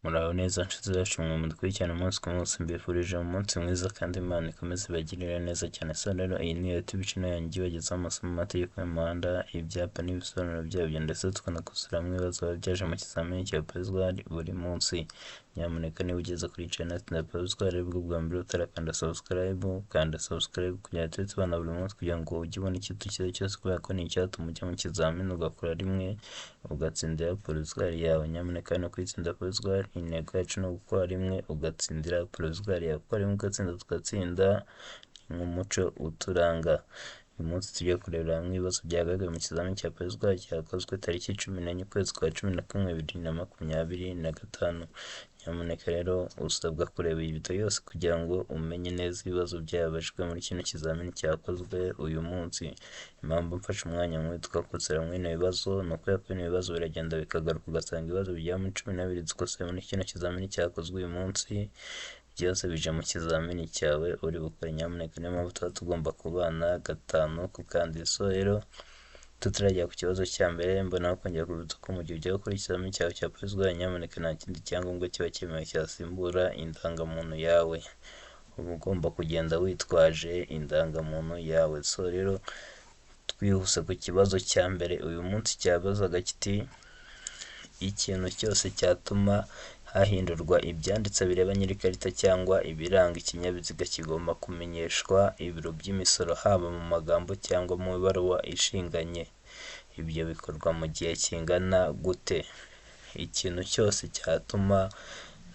Muraho neza nshuti zacu mwe mudukurikirana umunsi ku munsi, mbifurije umunsi mwiza kandi Imana ikomeze ibagirire neza cyane. So rero iyi ni YouTube channel yanjye ibagezaho amasomo y'amategeko y'umuhanda, ibyapa n'ibisobanuro byabyo, ndetse tukanakosora ibibazo biba byaje mu kizamini cya Provisoire buri munsi. Nyamuneka niba ugeze kuri channel ya Provisoire aribwo bwa mbere utarakanda subscribe, kanda subscribe kugira ngo tujye tubana buri munsi kugira ngo ujye ubona ikintu cyiza cyose, kubera ko ni icyatuma ujya mu kizamini ugakora rimwe ugatsindira Provisoire yawe. Nyamuneka no kwitsinda Provisoire, intego yacu ni ugukora rimwe ugatsindira Provisoire yawe. Gukora rimwe ugatsinda tugatsinda ni nk'umuco uturanga. Uyu munsi tugiye kurebera hamwe ibibazo byagaragaye mu kizamini cya Provisoire cyakozwe tariki 14 ukwezi kwa 11 2025. Nyamuneka rero usabwa kureba iyi video yose kugira ngo umenye neza ibibazo byabajijwe muri kino kizamini cyakozwe uyu munsi. Impamvu mfashe umwanya nk'uyu tugakosora bino bibazo ni ukubera ko bino bibazo biragenda bikagaruka, ugasanga ibibazo bigera muri 12 dukosoye muri kino kizamini cyakozwe uyu munsi, byose bije mu kizamini cyawe uri bukore. Nyamuneka niyo mpamvu tuba tugomba kubana gatanu ku kandi. So rero tutarajya ku kibazo cya mbere, mbona kongera kuruta ko mu gihe ugiye gukora ikizamini cyawe cya Provisoire, nyamuneka nta kindi cyangombwa kiba cyemewe cyasimbura indangamuntu yawe. Uba ugomba kugenda witwaje indangamuntu yawe. So rero twihuse ku kibazo cya mbere uyu munsi cyabazaga kiti ikintu cyose cyatuma hahindurwa ibyanditse bireba nyir'ikarita cyangwa ibiranga ikinyabiziga kigomba kumenyeshwa ibiro by'imisoro, haba mu magambo cyangwa mu ibaruwa ishinganye. Ibyo bikorwa mu gihe kingana gute? Ikintu cyose cyatuma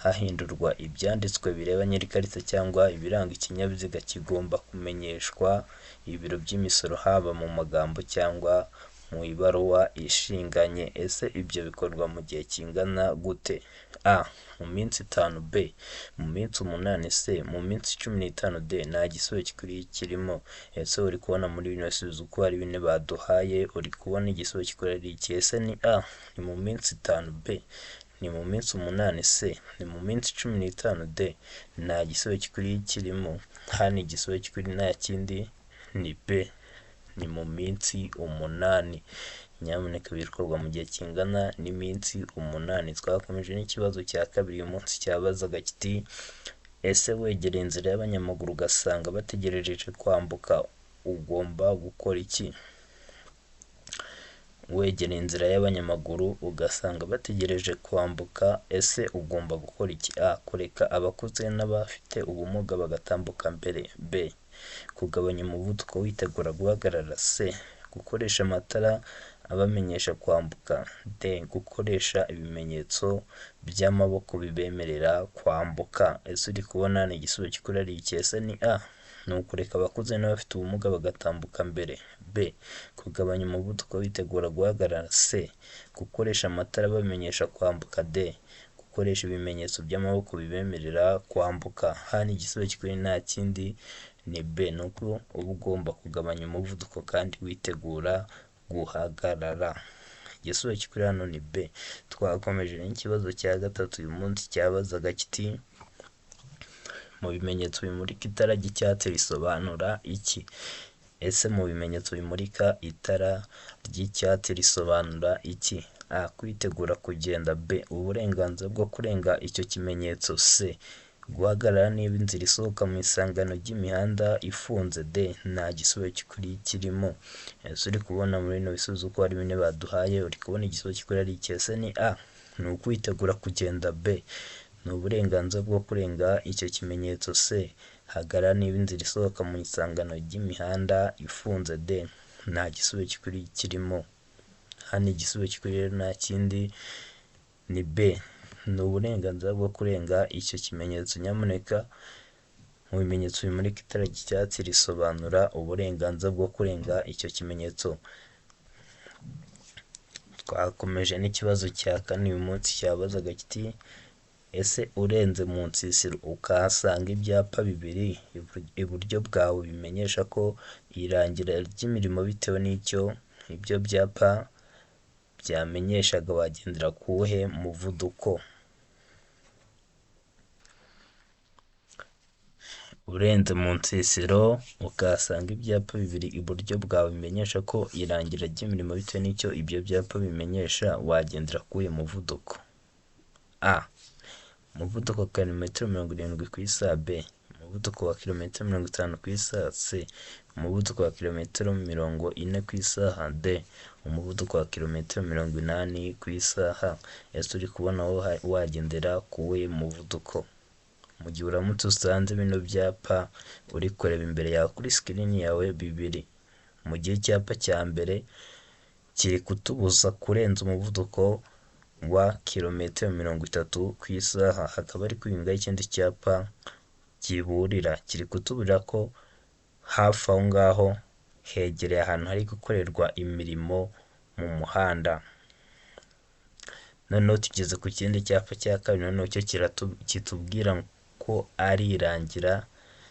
hahindurwa ibyanditswe bireba nyir'ikarita cyangwa ibiranga ikinyabiziga kigomba kumenyeshwa ibiro by'imisoro, haba mu magambo cyangwa mu ibaruwa ishinganye. Ese ibyo bikorwa mu gihe kingana gute? A. Mu minsi 5. B. Mu minsi 8. C. Mu minsi 15. D. Nta gisubizo gikwiye kirimo. Ese uri kubona muri bino bisubizo uko ari bine baduhaye, uri kubona igisubizo gikwiye ari iki? Ese ni A. Ni mu minsi 5. B. Ni mu minsi 8. C. Ni mu minsi 15. D. Nta gisubizo gikwiye kirimo. Hano igisubizo gikwiye nta kindi ni B. Ni mu minsi 8. Nyamuneka bikorwa mu gihe kingana n'iminsi 8. Twakomeje n'ikibazo cya kabiri uyu munsi cyabazaga kiti ese wegereye inzira y'abanyamaguru ugasanga bategereje kwambuka ugomba gukora iki? Wegereye inzira y'abanyamaguru ugasanga bategereje kwambuka, ese ugomba gukora iki? A. Kureka abakuze n'abafite ubumuga bagatambuka mbere. B. Kugabanya umuvuduko witegura guhagarara. C. Gukoresha amatara abamenyesha kwambuka. D. Gukoresha ibimenyetso by'amaboko bibemerera kwambuka. Ese uri kubona ni igisubizo gikuru ari iki? Ese ni A. Ni ukureka abakuze n'abafite ubumuga bagatambuka mbere. B. Kugabanya umuvuduko witegura guhagarara. C. Gukoresha amatara abamenyesha kwambuka. D. Gukoresha ibimenyetso by'amaboko bibemerera kwambuka. Hano igisubizo gikuru nta kindi ni B. Ni uko uba ugomba kugabanya umuvuduko kandi witegura guhagarara. Igisubizo gikuri hano ni B. Twakomeje n'ikibazo cya gatatu uyu munsi cyabazaga kiti mu bimenyetso bimurika itara ry'icyatsi risobanura iki? Ese mu bimenyetso bimurika itara ry'icyatsi risobanura iki? A. Kwitegura kugenda. B. Uburenganzira bwo kurenga icyo kimenyetso. C. Guhagarara niba inzira isohoka mu isangano ry'imihanda ifunze. D. Nta gisubizo gikuri kirimo. Ese uri kubona muri bino bisubizo uko ari bine baduhaye, uri kubona igisubizo gikuri ari iki? Ese ni A. Ni ukwitegura kugenda. B. Ni uburenganzira bwo kurenga icyo kimenyetso. C. Hagarara niba inzira isohoka mu isangano ry'imihanda ifunze. D. Nta gisubizo gikuri kirimo. Hano igisubizo gikuri rero nta kindi ni B. Ni uburenganzira bwo kurenga icyo kimenyetso. Nyamuneka mu bimenyetso bimurika itara ry'icyatsi risobanura uburenganzira bwo kurenga icyo kimenyetso. Twakomeje n'ikibazo cya kane uyu munsi cyabazaga kiti ese urenze mu nsisiro ukahasanga ibyapa bibiri iburyo bwawe bimenyesha ko irangira ry'imirimo bitewe n'icyo ibyo byapa byamenyeshaga, wagendera ku wuhe muvuduko? Urenze mu nsisiro ukahasanga ibyapa bibiri iburyo bwawe bimenyesha ko irangira ry'imirimo bitewe n'icyo ibyo byapa bimenyesha, wagendera ku wuhe muvuduko? A. umuvuduko wa kilometero 70 ku isaha b, umuvuduko wa kilometero 50 ku isaha c, umuvuduko wa kilometero 40 ku isaha d, umuvuduko wa kilometero 80 ku isaha. Ese uri kubona aho wagendera ku wuhe muvuduko? Mu gihe uramutse usanze bino byapa uri kureba imbere yawe kuri screen yawe bibiri, mu gihe icyapa cya mbere kiri kutubuza kurenza umuvuduko wa kilometero 30 ku isaha, hakaba ari kwiyungaho ikindi cyapa kiburira, kiri kutuburira ko hafi aho ngaho hegereye ahantu hari gukorerwa imirimo mu muhanda. Noneho tugeze ku kindi cyapa cya kabiri, noneho cyo kitubwira ko ari irangira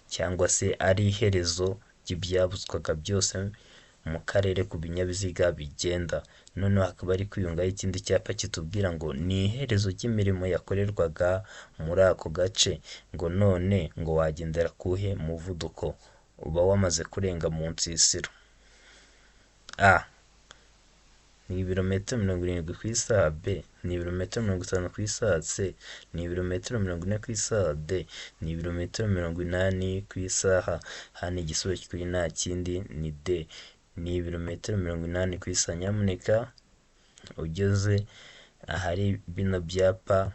cyangwa se ari iherezo ry'ibyabuzwaga byose mu karere ku binyabiziga bigenda. Noneho hakaba ari kwiyungaho ikindi cyapa kitubwira ngo ni iherezo ry'imirimo yakorerwaga muri ako gace, ngo none ngo wagendera kuhe muvuduko, uba wamaze kurenga mu nsisiro. A ni ibirometero 70 ku isaha, b ni ibirometero 50 ku isaha, c ni ibirometero 40 ku isaha, d ni ibirometero 80 ku isaha. Hano igisubizo kuri nta kindi ni d, ni ibirometero 80 ku isaha. Nyamuneka ugeze ahari bino byapa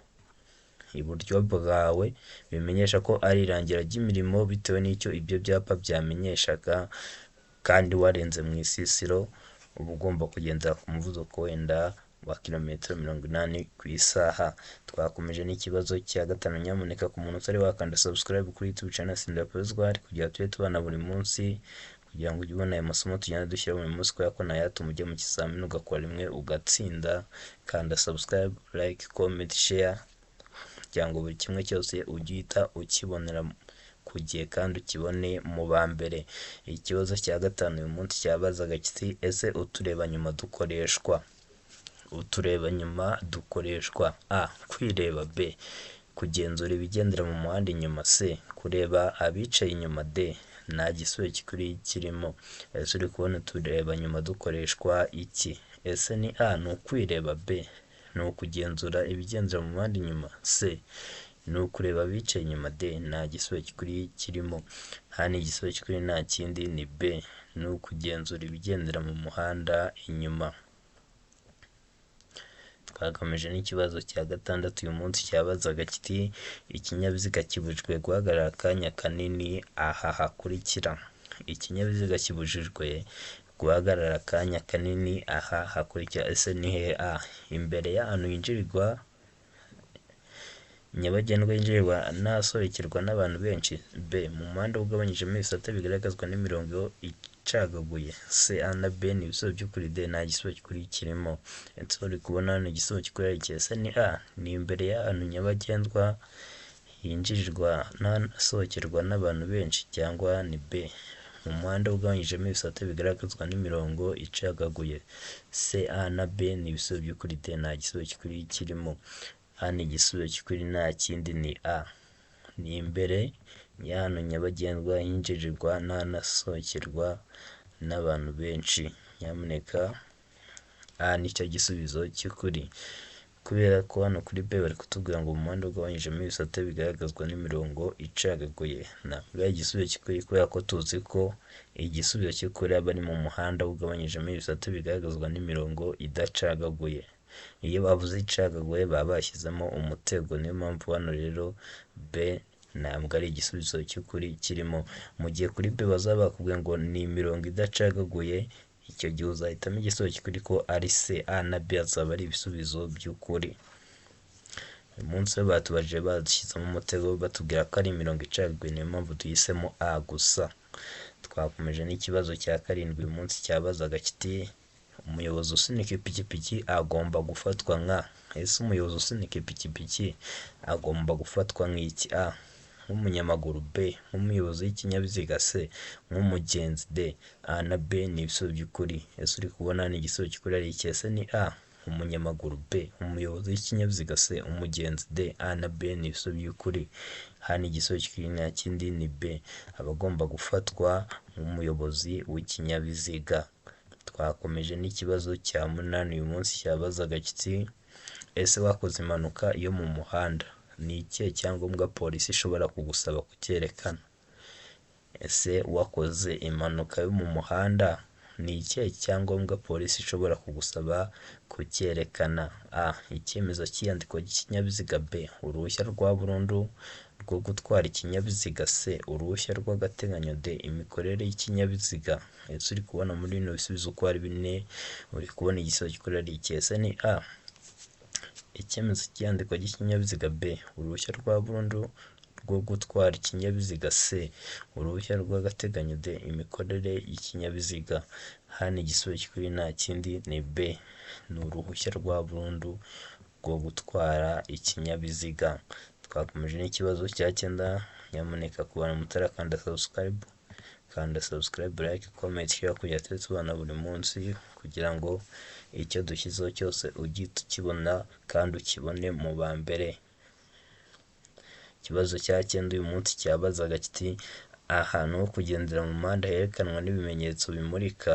iburyo bwawe bimenyesha ko ari irangira ry'imirimo bitewe n'icyo ibyo byapa byamenyeshaga, kandi warenze mu isisiro uba ugomba kugendera ku muvuduko wenda wa kilometero 80 ku isaha. Twakomeje n'ikibazo cya gatanu. Nyamuneka ku muntu utari wakanda subscribe kuri YouTube channel Sindira Proswari kugira tujye tubana buri munsi, kugira ngo ujye ubona aya masomo tugenda dushyira buri munsi, kubera ko nayatuma ujya mu kizamini ugakora rimwe ugatsinda. Kanda subscribe, like, comment, share kugira ngo buri kimwe cyose ujye uhita ukibonera ku gihe kandi ukibone mu ba mbere. Ikibazo cya gatanu uyu munsi cyabazaga kiti ese utureba nyuma dukoreshwa? Utureba nyuma dukoreshwa: a kwireba, b kugenzura ibigendera mu muhanda inyuma, c kureba abicaye inyuma, d nta gisubizo kikuri kirimo. Ese uri kubona utureba nyuma dukoreshwa iki? Ese ni a ni ukwireba, b ni ukugenzura ibigendera mu muhanda inyuma, c ni ukureba abicaye inyuma, d nta gisubizo kikuri kirimo. Hano igisubizo kikuri nta kindi ni b, ni ukugenzura ibigendera mu muhanda inyuma. Twakomeje n'ikibazo cya gatandatu uyu munsi cyabazaga kiti ikinyabiziga kibujijwe guhagarara akanya kanini aha hakurikira. Ikinyabiziga kibujijwe guhagarara akanya kanini aha hakurikira. Ese ni hehe? A imbere y'ahantu hinjirirwa nyabagendwa yinjirirwa n'ahasohokerwa n'abantu benshi, b mu muhanda ugabanyijemo ibisate bigaragazwa n'imirongo icagaguye, c a na b ni ibisubizo by'ukuri, d nta gisubizo kikuri kirimo. Ese uri kubona hano igisubizo kikuri ari iki? Ese ni a ni imbere y'ahantu nyabagendwa hinjirirwa n'ahasohokerwa n'abantu benshi, cyangwa ni b mu muhanda ugabanyijemo ibisate bigaragazwa n'imirongo icagaguye, c a na b ni ibisubizo by'ukuri, d nta gisubizo kikuri kirimo. Hano igisubizo kikuri nta kindi ni a, ni imbere y'ahantu nyabagendwa hinjirirwa n'ahanasohokerwa n'abantu benshi. Nyamuneka a nicyo gisubizo cy'ukuri, kubera ko hano kuri b bari kutubwira ngo umuhanda ugabanyijemo ibisate bigaragazwa n'imirongo icagaguye. Ntabwo ari igisubizo cy'ukuri, kubera ko tuzi ko igisubizo cy'ukuri aba ari mu muhanda ugabanyijemo ibisate bigaragazwa n'imirongo idacagaguye. Iyo bavuze icagaguye baba bashyizemo umutego, niyo mpamvu hano rero b ntabwo ari igisubizo cy'ukuri kirimo. Mu gihe kuri b bazaba bakubwiye ngo ni imirongo idacagaguye, icyo gihe uzahitamo igisubizo cy'ukuri ko ari c, a na b azaba ari ibisubizo by'ukuri. Uyu munsi batubajije badushyizemo umutego batubwira ko ari imirongo icagaguye, niyo mpamvu tuhisemo a gusa. Twakomeje n'ikibazo cya karindwi uyu munsi cyabazaga kiti umuyobozi usunika ipikipiki agomba gufatwa nka. Ese umuyobozi usunika ipikipiki agomba gufatwa nk'iki? A nk'umunyamaguru, b nk'umuyobozi w'ikinyabiziga, c nk'umugenzi, d a na b ni ibisubizo by'ukuri. Ese uri kubona ni igisubizo cy'ukuri ari iki? Ese ni a umunyamaguru, b umuyobozi w'ikinyabiziga, c umugenzi, d a na b ni ibisubizo by'ukuri. Hano igisubizo cy'ukuri nta kindi ni b, aba agomba gufatwa nk'umuyobozi w'ikinyabiziga. Twakomeje n'ikibazo cya munani uyu munsi cyabazaga kiti ese wakoze impanuka yo mu muhanda? ni ikihe cyangombwa polisi ishobora kugusaba kucyerekana? Ese wakoze impanuka yo mu muhanda, ni ikihe cyangombwa polisi ishobora kugusaba kucyerekana? A. Icyemezo cy'iyandikwa ry'ikinyabiziga. B. Uruhushya rwa burundu rwo gutwara ikinyabiziga. C. Uruhushya rw'agateganyo. D. Imikorere y'ikinyabiziga. Ese uri kubona muri bino bisubizo uko ari bine, uri kubona igisubizo gikorera ari iki? Ese ni A. Icyemezo cy'iyandikwa ry'ikinyabiziga. B. Uruhushya rwa burundu rwo gutwara ikinyabiziga. C. Uruhushya rw'agateganyo. D. Imikorere y'ikinyabiziga. Hano igisubizo kuri nta kindi ni B. Ni uruhushya rwa burundu rwo gutwara ikinyabiziga. Twakomeje n'ikibazo cya 9. Nyamuneka ku bantu mutarakanda subscribe, kanda subscribe, like, comment, share kugira ngo tubana buri munsi, kugira ngo icyo dushyizeho cyose ujye tukibona kandi ukibone mu ba mbere. Ikibazo cya 9 uyu munsi cyabazaga kiti ahantu ho kugendera mu muhanda herekanwa n'ibimenyetso bimurika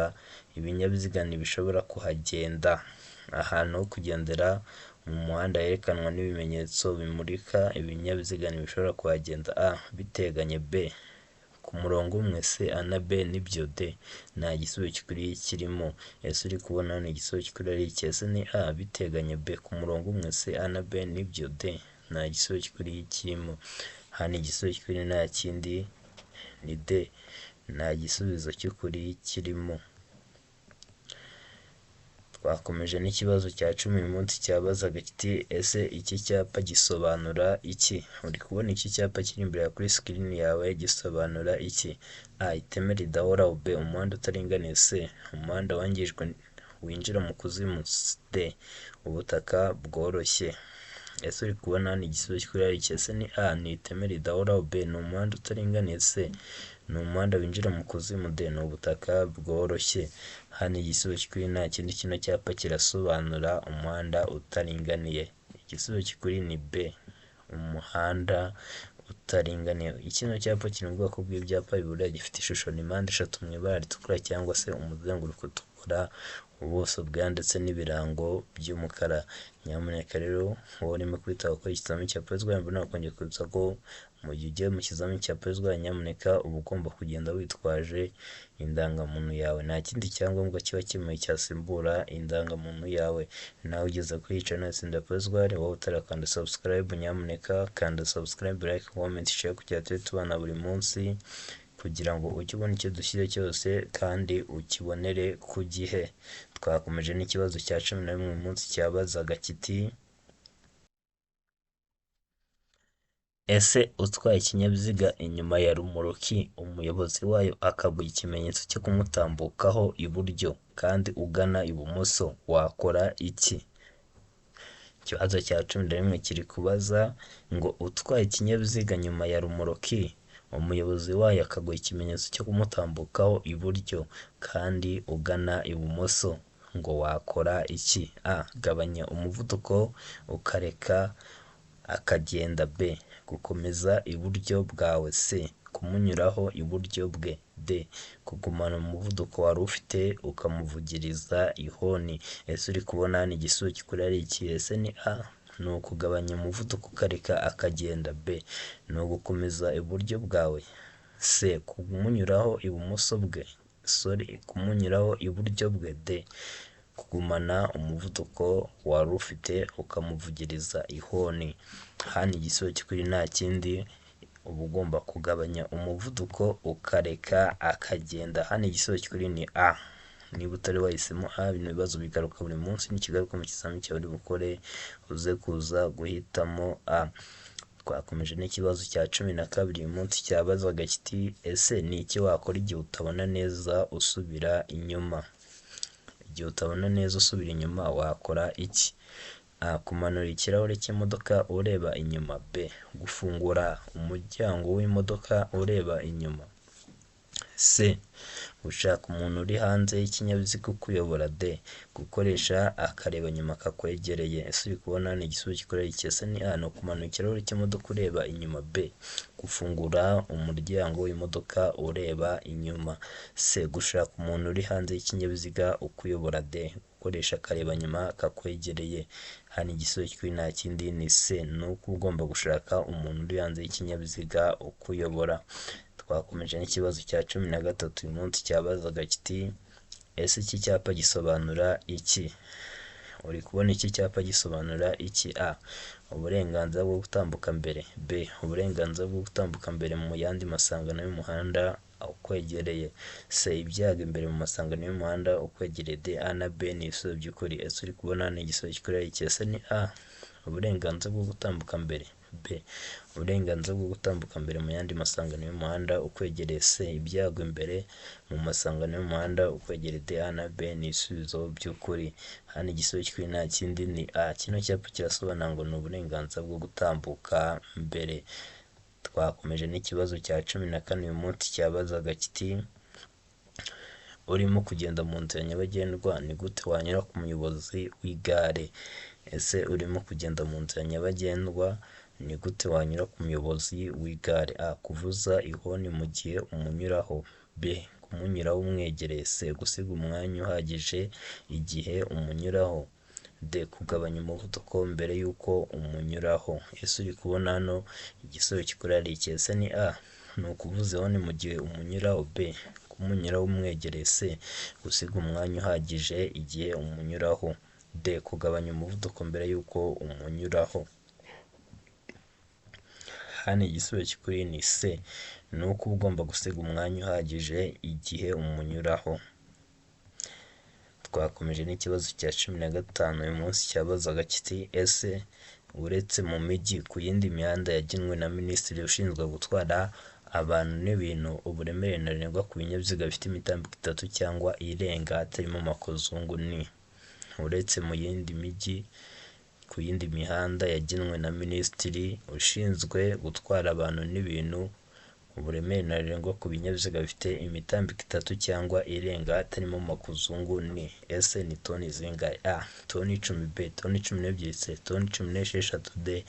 ibinyabiziga ntibishobora kuhagenda. Ahantu ho kugendera mu muhanda herekanwa n'ibimenyetso bimurika ibinyabiziga ntibishobora kuhagenda. A. Biteganye. B. Ku murongo umwe. C. A na B nibyo. D. Nta gisubizo gikuriye kirimo. Ese uri kubona hano igisubizo gikuriye ari iki? Ese ni A. Biteganye. B. Ku murongo umwe. C. A na B nibyo. D. Nta gisubizo gikuriye kirimo. Hano igisubizo gikuriye nta kindi ni D. Nta gisubizo cy'ukuri kirimo. Twakomeje n'ikibazo cya 10 uyu munsi cyabazaga kiti ese iki cyapa gisobanura iki? Uri kubona iki cyapa kiri imbere ya kuri screen yawe gisobanura iki? A. Iteme ridahoraho. B. Umuhanda utaringaniye. C. Umuhanda wangijwe winjira mu kuzimu. D. Ubutaka bworoshye. Ese uri kubona hano igisubizo kuri ari iki? Ese ni A. Ni iteme ridahoraho. B. Ni umuhanda utaringaniye. C. Ni umuhanda winjira mu kuzimu. D. Ni ubutaka bworoshye. Hano igisubizo kuri nta kindi, kino cyapa kirasobanura umuhanda utaringaniye. Igisubizo kikuri ni B. Umuhanda utaringaniye. Kino cyapa kiri mu bwoko bw'ibyapa biburira, gifite ishusho ni mpande eshatu mu ibara ritukura cyangwa se umuzenguruko utukura, ubuso bwa ndetse n'ibirango by'umukara. Nyamuneka rero wowe urimo kwita gukora ikizamini cya polisi rwanda, mbona bakongera kwibutsa ko mu gihe ugiye mu kizamini cya polisi rwanda, nyamuneka uba ugomba kugenda witwaje indangamuntu yawe. Nta kindi cyangombwa kiba kimwe cyasimbura indangamuntu yawe. Nawe ugeze kuri iyi channel Tsinda Polisi Rwanda, wowe utarakanda subscribe, nyamuneka kanda subscribe, like, comment, share kugira ngo tubana buri munsi, kugira ngo ujye ubona icyo dushyize cyose kandi ukibonere ku gihe. Twakomeje n'ikibazo cya 11 uyu munsi cyabazaga kiti ese utwaye ikinyabiziga inyuma ya rumoroki umuyobozi wayo akaguha ikimenyetso cyo kumutambukaho iburyo kandi ugana ibumoso, wakora iki? Ikibazo cya 11 kiri kubaza ngo utwaye ikinyabiziga nyuma ya rumoroki umuyobozi wayo akaguha ikimenyetso cyo kumutambukaho iburyo kandi ugana ibumoso, ngo wakora iki? A. Gabanya umuvuduko ukareka akagenda. B. Gukomeza iburyo bwawe. C. Kumunyuraho iburyo bwe. D. Kugumana umuvuduko wari ufite ukamuvugiriza ihoni. Ese uri kubona hano igisubizo kikuri ari iki? Ese ni A. Ni ukugabanya umuvuduko ukareka akagenda. B. Ni ugukomeza iburyo bwawe. C. Kumunyuraho ibumoso bwe. Kumunyuraho iburyo bwe. D. Kugumana umuvuduko wari ufite ukamuvugiriza ihoni. Hano igisubizo kikuri nta kindi, uba ugomba kugabanya umuvuduko ukareka akagenda. Hano igisubizo kikuri ni A. Niba utari wahisemo A, bino bibazo bigaruka buri munsi, nikigaruka mu kizamini cyawe uri bukore uze kuza guhitamo A. Twakomeje n'ikibazo cya 12 uyu munsi cyabazaga kiti ese ni iki wakora igihe utabona neza usubira inyuma? Igihe utabona neza usubira inyuma wakora iki? A. Kumanura ikirahure cy'imodoka ureba inyuma. B. Gufungura umuryango w'imodoka ureba inyuma. C. gushaka umuntu uri hanze y'ikinyabiziga ukuyobora. D, gukoresha akareba nyuma kakwegereye. Ese uri kubona ni igisubizo gikorera iki? Ese ni A, ni ukumanura ikirahure cy'imodoka ureba inyuma. B, gufungura umuryango w'imodoka ureba inyuma. C, gushaka umuntu uri hanze y'ikinyabiziga ukuyobora. D, gukoresha akareba nyuma kakwegereye. Hano igisubizo cy'ukuri nta kindi ni C, ni uko ugomba gushaka umuntu uri hanze y'ikinyabiziga ukuyobora. Twakomeje n'ikibazo cya 13 uyu munsi cyabazaga kiti ese iki cyapa gisobanura iki? Uri kubona iki cyapa gisobanura iki? A, uburenganzira bwo gutambuka mbere. B, uburenganzira bwo gutambuka mbere mu yandi masangano y'umuhanda ukwegereye. C, ibyago imbere mu masangano y'umuhanda ukwegereye. D, A na B ni ibisubizo by'ukuri. Ese uri kubona ni igisubizo gikorera iki? Ese ni A, uburenganzira bwo gutambuka mbere. B, uburenganzira bwo gutambuka mbere mu yandi masangano y'umuhanda ukwegereye. C, ibyago imbere mu masangano y'umuhanda ukwegereye. D, A na B ni ibisubizo by'ukuri. Hano igisubizo cy'ukuri nta kindi ni A. Kino cyapa kirasobanura ngo ni uburenganzira bwo gutambuka mbere. Twakomeje n'ikibazo cya 14 uyu munsi cyabazaga kiti urimo kugenda mu nzira nyabagendwa ni gute wanyura ku muyobozi w'igare? Ese urimo kugenda mu nzira nyabagendwa ni gute wanyura ku muyobozi w'igare? A, kuvuza ihoni mu gihe umunyuraho. B, kumunyuraho umwegereye. C, gusiga umwanya uhagije igihe umunyuraho. D, kugabanya umuvuduko mbere y'uko umunyuraho. Ese uri kubona hano igisubizo gikorera ari iki? Ese ni A, ni ukuvuza ihoni mu gihe umunyuraho. B, kumunyuraho umwegereye. C, gusiga umwanya uhagije igihe umunyuraho. D, kugabanya umuvuduko mbere y'uko umunyuraho. Hano igisubizo cy'ukuri ni C, ni uko uba ugomba gusiga umwanya uhagije igihe umunyuraho. Twakomeje n'ikibazo cya 15 uyu munsi cyabazaga kiti ese uretse mu mijyi ku yindi mihanda yagenwe na Minisitiri ushinzwe gutwara abantu n'ibintu uburemere ntarengwa ku binyabiziga bifite imitambiko 3 cyangwa irenga hatarimo makozungu ni? Uretse mu yindi mijyi ku yindi mihanda yagenwe na Minisitiri ushinzwe gutwara abantu n'ibintu uburemere ntarengwa ku binyabiziga bifite imitambiko 3 cyangwa irenga hatarimo makuzungu ni? Ese ni toni zingahe? A, toni 10. B, toni 12. C, toni 16. D,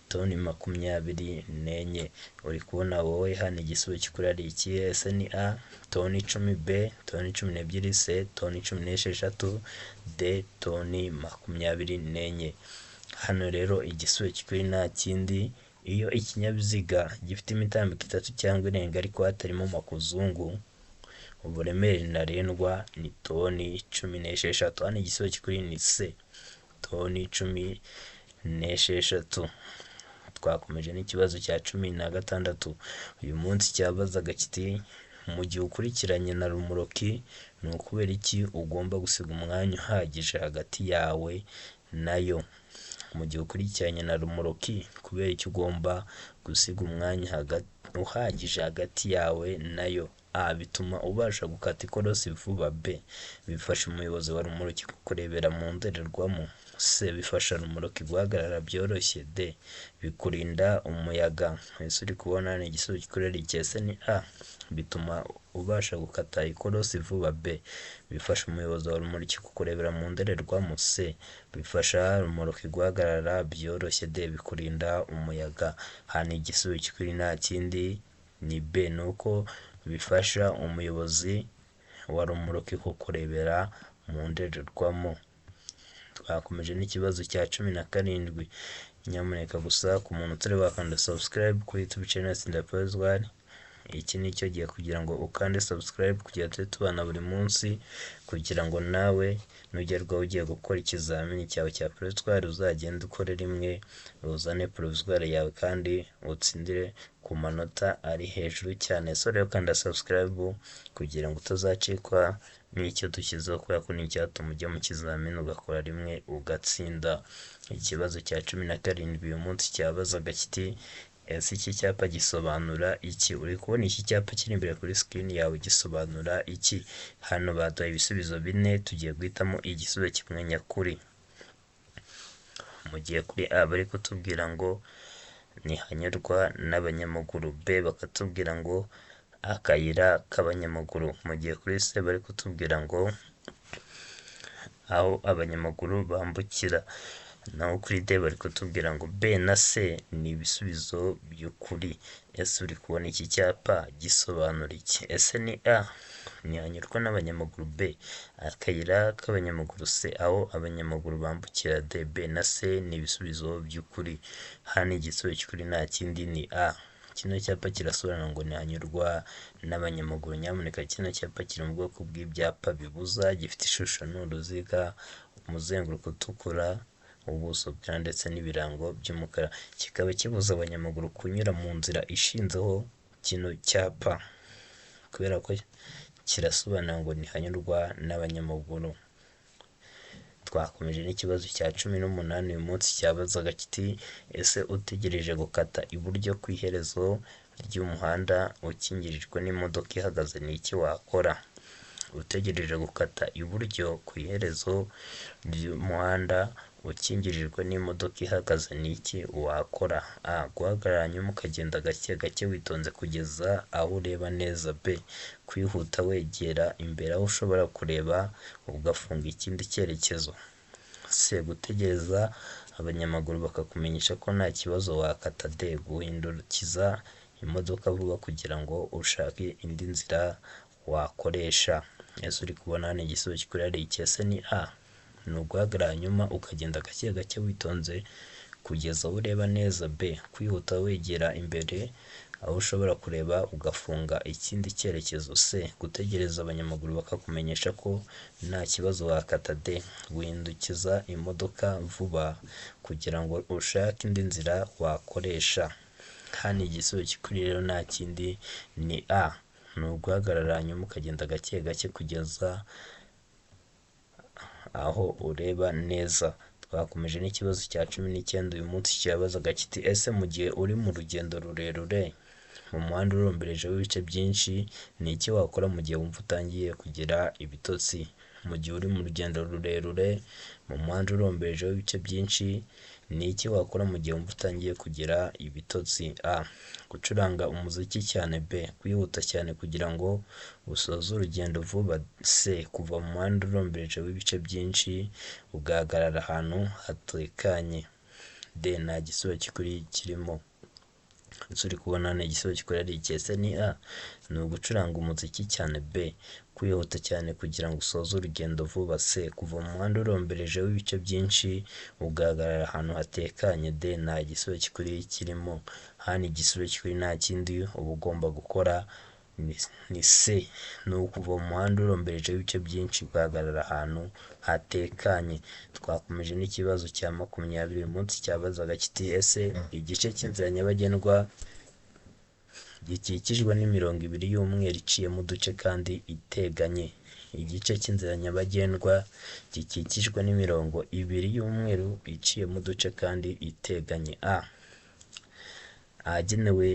toni 24. Uri kubona wowe hano igisubizo cy'ukuri ari iki? Ese ni A, toni 10. B, toni 12. C, toni 16. D, toni 24. Hano rero igisubizo cy'ukuri nta kindi, iyo ikinyabiziga gifite imitambiko 3 cyangwa irenga ariko hatarimo makuzungu uburemere ntarengwa ni toni 16. Hano igisubizo cy'ukuri ni C, toni 16. Twakomeje n'ikibazo cya 16 uyu munsi cyabazaga kiti mu gihe ukurikiranye na rumoroki ni ukubera iki ugomba gusiga umwanya uhagije hagati yawe nayo? Mu gihe ukurikiranye na rumoroki kubera icyo ugomba gusiga umwanya uhagije hagati yawe nayo? A, bituma ubasha gukata ikorosi vuba. B, bifasha umuyobozi wa rumoroki kukurebera mu ndorerwamo. C, bifasha rumoroki guhagarara byoroshye. D, bikurinda umuyaga. Ese uri kubona ni igisubizo gikorera iki? Ese ni A, bituma ubasha gukata ikorosi vuba. B, bifasha umuyobozi wa rumoroki kukurebera mu ndorerwamo. C, bifasha rumoroki guhagarara byoroshye. D, bikurinda umuyaga. Hano igisubizo cy'ukuri nta kindi ni B, ni uko bifasha umuyobozi wa rumoroki kukurebera mu ndorerwamo. Twakomeje n'ikibazo cya 17. Nyamuneka gusa ku muntu utari wakanda subscribe kuri YouTube channel Sindapozwari, iki ni cyo gihe kugira ngo ukande subscribe kugira tujye tubana buri munsi, kugira ngo nawe nugerwaho ugiye gukora ikizamini cyawe cya Provisoire uzagenda ukore rimwe uzane Provisoire yawe kandi utsindire ku manota ari hejuru cyane. So rero kanda subscribe kugira ngo utazacikwa n'icyo dushyizeho, kubera ko ni icyatuma ujya mu kizamini ugakora rimwe ugatsinda. Ikibazo cya 17 uyu munsi cyabazaga kiti ese iki cyapa gisobanura iki? Uri kubona iki cyapa kiri imbere kuri screen yawe gisobanura iki? Hano baduhaye ibisubizo 4 tugiye guhitamo igisubizo kimwe nyakuri. Mu gihe kuri A bari kutubwira ngo ntihanyurwa n'abanyamaguru. B, bakatubwira ngo akayira k'abanyamaguru, mu gihe kuri C bari kutubwira ngo aho abanyamaguru bambukira, naho kuri D bari kutubwira ngo B na C ni ibisubizo by'ukuri. Ese uri kubona iki cyapa gisobanura iki? Ese ni A ntihanyurwa n'abanyamaguru, B akayira k'abanyamaguru, C aho abanyamaguru bambukira, D, B na C ni ibisubizo by'ukuri. Hano igisubizo cy'ukuri nta kindi ni A. Kino cyapa kirasobanura ngo ntihanyurwa n'abanyamaguru. Nyamuneka kino cyapa kiri mu bwoko bw'ibyapa bibuza, gifite ishusho n'uruziga, umuzenguruko utukura, ubuso bwera ndetse n'ibirango by'umukara. Kikaba kibuza abanyamaguru kunyura mu nzira ishinzeho kino cyapa, kubera ko kirasobanura ngo ntihanyurwa n'abanyamaguru. Twakomeje n'ikibazo cya 18 uyu munsi cyabazaga kiti ese utegereje gukata iburyo ku iherezo ry'umuhanda ukingirijwe n'imodoka ihagaze ni iki wakora? Utegereje gukata iburyo ku iherezo ry'umuhanda ukingirijwe n'imodoka ihagaze ni iki wakora? A. Guhagarara hanyuma ukagenda gake gake witonze kugeza aho ureba neza. B. Kwihuta wegera imbere aho ushobora kureba ugafunga ikindi cyerekezo. C. Gutegereza abanyamaguru bakakumenyesha ko nta kibazo wakata. D. Guhindukiza imodoka vuba kugira ngo ushake indi nzira wakoresha. Ese uri kubona hano igisubizo cy'ukuri ari iki? Ese ni A ni uguhagarara hanyuma ukagenda gake gake witonze kugeza aho ureba neza. B. Kwihuta wegera imbere aho ushobora kureba ugafunga ikindi cyerekezo. C. Gutegereza abanyamaguru bakakumenyesha ko nta kibazo wakata. D. Guhindukiza imodoka vuba kugira ngo ushake indi nzira wakoresha. Hano igisubizo cy'ukuri rero nta kindi ni A ni uguhagarara hanyuma ukagenda gake gake kugeza aho ureba neza. Twakomeje n'ikibazo cya 19 uyu munsi cyabazaga kiti ese mu gihe uri mu rugendo rurerure mu muhanda urombereje w'ibice byinshi ni iki wakora mu gihe wumva utangiye kugira ibitotsi? Mu gihe uri mu rugendo rurerure mu muhanda urombereje w'ibice byinshi ni iki wakora mu gihe wumva utangiye kugira ibitotsi? A. Gucuranga umuziki cyane. B. Kwihuta cyane kugira ngo usoze urugendo vuba. C. Kuva mu muhanda urombereje w'ibice byinshi ugahagarara ahantu hatekanye. D. Nta gisubizo cy'ukuri kirimo. Ese uri kubona hano igisubizo cy'ukuri ari iki? Ese ni A ni ugucuranga umuziki cyane. B. Kwihuta cyane kugira ngo usoze urugendo vuba. C. Kuva mu muhanda urombereje w'ibice byinshi ugahagarara ahantu hatekanye. D. Nta gisubizo cy'ukuri kirimo. Hano igisubizo cy'ukuri nta kindi uba ugomba gukora ni C ni ukuva mu muhanda urombereje w'ibice byinshi ugahagarara ahantu hatekanye. Twakomeje n'ikibazo cya 20 uyu munsi cyabazaga kiti ese igice cy'inzira nyabagendwa gikikijwe n'imirongo ibiri y'umweru iciyemo uduce kandi iteganye. Igice cy'inzira nyabagendwa gikikijwe n'imirongo ibiri y'umweru iciyemo uduce kandi iteganye. A. Ahagenewe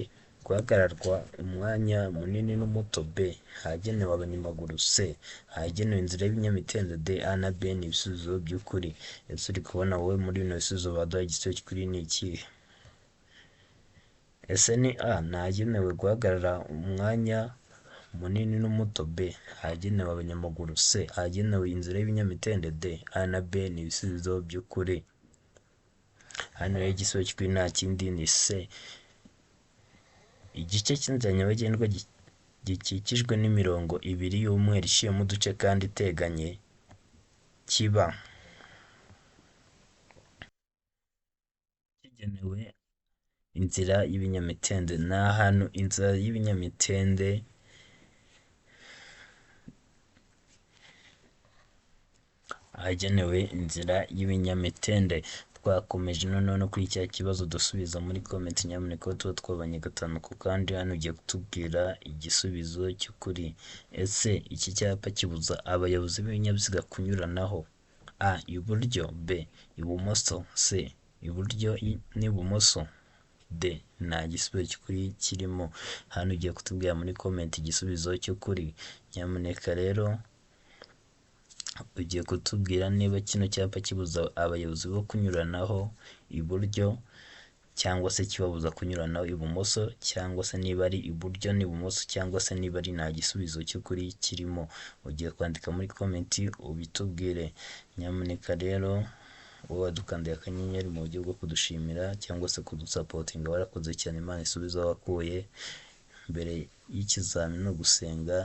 guhagararwa umwanya munini n'umuto. B. Ahagenewe abanyamaguru. C. Ahagenewe inzira y'ibinyamitende. D. A na B ni ibisubizo by'ukuri. Ese uri kubona wowe muri bino bisubizo baduhaye igisubizo cy'ukuri ni ikihe? Ese ni A ni ahagenewe guhagarara umwanya munini n'umuto. B. Ahagenewe abanyamaguru. C. Ahagenewe inzira y'ibinyamitende. D. A na B ni ibisubizo by'ukuri. Hano rero igisubizo cy'ukuri nta kindi ni C. Igice cy'inzira nyabagendwa gikikijwe n'imirongo ibiri y'umweru iciyemo uduce kandi iteganye kiba kigenewe inzira y'ibinyamitende. Ni ahantu inzira y'ibinyamitende ahagenewe inzira y'ibinyamitende. Twakomeje noneho no kuri cya kibazo dusubiza muri comment. Nyamuneka tuba twabanye gatanu ku kandi hano ugiye kutubwira igisubizo cy'ukuri. Ese iki cyapa kibuza abayobozi b'ibinyabiziga kunyuranaho? A. Iburyo. B. Ibumoso. C. Iburyo n'ibumoso. D. Nta gisubizo cy'ukuri kirimo. Hano ugiye kutubwira muri comment igisubizo cy'ukuri. Nyamuneka rero ugiye kutubwira niba kino cyapa kibuza abayobozi bo kunyuranaho iburyo cyangwa se kibabuza kunyurana ibumoso, cyangwa se niba ari iburyo n'ibumoso, cyangwa se niba ari nta gisubizo cy'ukuri kirimo. Ugiye kwandika muri komenti ubitubwire. Nyamuneka rero wowe wadukandiye akanyenyeri mu buryo bwo kudushimira cyangwa se kudusapotinga, warakoze cyane. Imana isubize aho wakuye. Mbere y'ikizami ni ugusenga,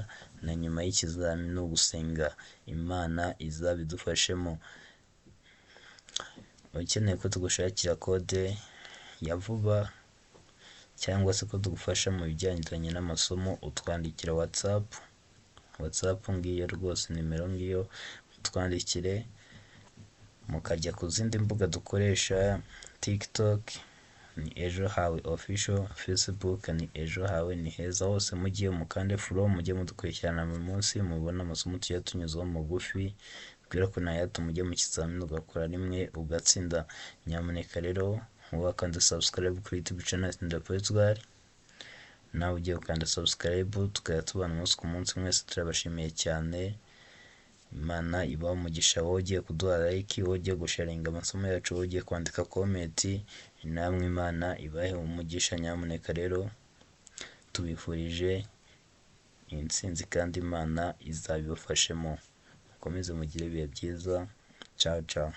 na nyuma y'ikizami ni ugusenga. Imana izabidufashemo. Ukeneye ko tugushakira kode ya vuba cyangwa se ko tugufasha mu bijyanye n'amasomo, utwandikira WhatsApp ngiyo rwose, nimero ngiyo, utwandikire. Mukajya ku zindi mbuga dukoresha, TikTok ni Ejo Hawe Official, Facebook ni Ejo Hawe ni Heza. Hose mugiye mukande follow, mujye mudukurikirana buri munsi, mubona amasomo tujya tunyuzaho mugufi, kubera ko nayatuma mujye mu kizamini ugakora rimwe ugatsinda. Nyamuneka rero wakanze subscribe kuri YouTube channel Sindra Portugal, nawe ugiye gukanda subscribe, tukajya tubana umunsi ku munsi. Mwese turabashimiye cyane. Imana ibahe umugisha. Wowe ugiye kuduha like, wowe ugiye gusharinga amasomo yacu, wowe ugiye kwandika comment, namwe Imana ibahe umugisha. Nyamuneka rero tubifurije intsinzi kandi Imana izabibafashemo. Mukomeze mugire ibihe byiza. Ciao ciao.